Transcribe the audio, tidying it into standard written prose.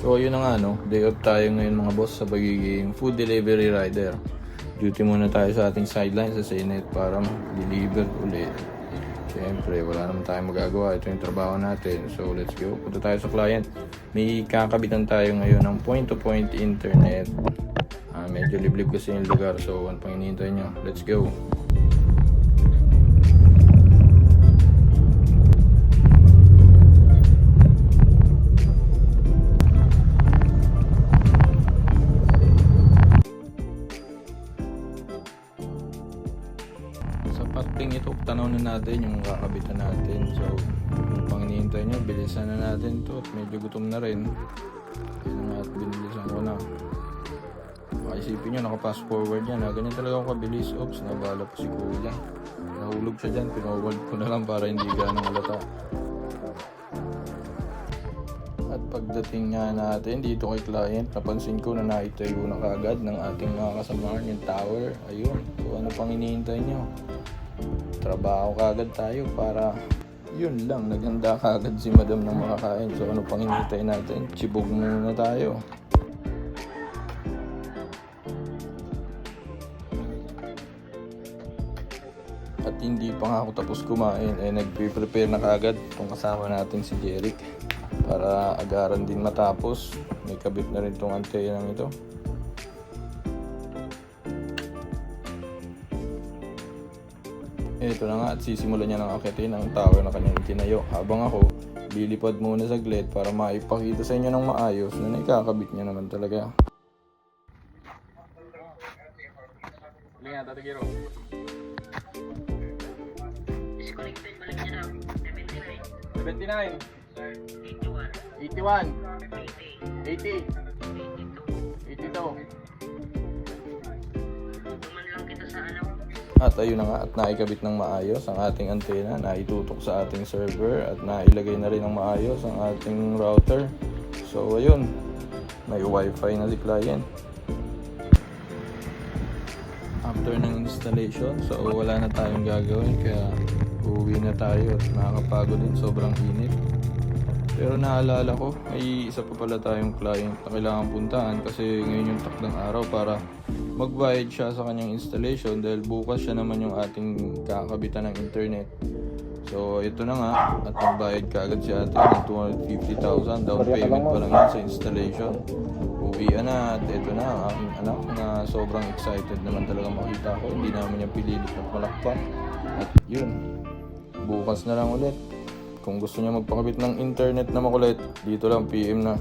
So ayun na nga no, day off tayo ngayon mga boss sa pagiging food delivery rider. Duty muna tayo sa ating sideline sa Senet para deliver ulit. Siyempre, wala naman tayong magagawa. Ito yung trabaho natin. So let's go. Punta tayo sa client. May kakabitan tayo ngayon ng point-to-point internet. Medyo liblib kasi yung lugar. So ano pang hinihintay nyo? Let's go. Sa parting ito, tanaw na natin yung kakabitan natin. So, yung pang hinihintay nyo, bilisan na natin to at medyo gutom na rin. Yun nga at binilisan ko na. Makaisipin nyo, naka-fast forward yan. Ganyan talaga ako kabilis. Oops, nabala pa si Kuya. Nahulog siya dyan, pinoward ko na lang para hindi ganang halata. At pagdating nga natin dito kay client, napansin ko na naitayo na kaagad ng ating mga kasamahan yung tower. Ayun, so ano pang hinihintay nyo? Trabaho kaagad tayo para yun lang, naghanda kaagad si madam ng makakain. So ano pang hinihintay natin? Chibog muna tayo. At hindi pa nga ako tapos kumain, nagpe-prepare na kaagad itong kasama natin si Jeric para agaran din matapos. May kabit na rin itong antena ng ito. Ito na nga at sisimulan niya ng akitin ang tower na kanyang itinayo. Habang ako, lilipad muna saglit para maipakita sa inyo ng maayos na naikakabit niya naman talaga. Linga, tatigiro. Disconnected, balik niya na. 79, 81, 81, 80, 80, 82. Tuman lang kita sa ano. At ayun na nga, at naikabit ng maayos ang ating antena, naitutok sa ating server at nailagay na rin ng maayos ang ating router. So ayun, may wifi na si client. After ng installation, so wala na tayong gagawin kaya uuwi na tayo at nakakapagod din, sobrang init. Pero naalala ko, may isa pa pala tayong client na kailangan puntahan kasi ngayon yung takdang araw para magbayad siya sa kanyang installation dahil bukas siya naman yung ating kakabitan ng internet. So ito na nga at nagbayad kaagad si ate ng 250,000 down payment pa lang yun sa installation. Uwian na at ito na ang aking anak na sobrang excited naman talaga makita ko. Hindi namin yung pililit at malakpak. At yun, bukas na lang ulit. Kung gusto niya magpakabit ng internet na makulit, dito lang PM na.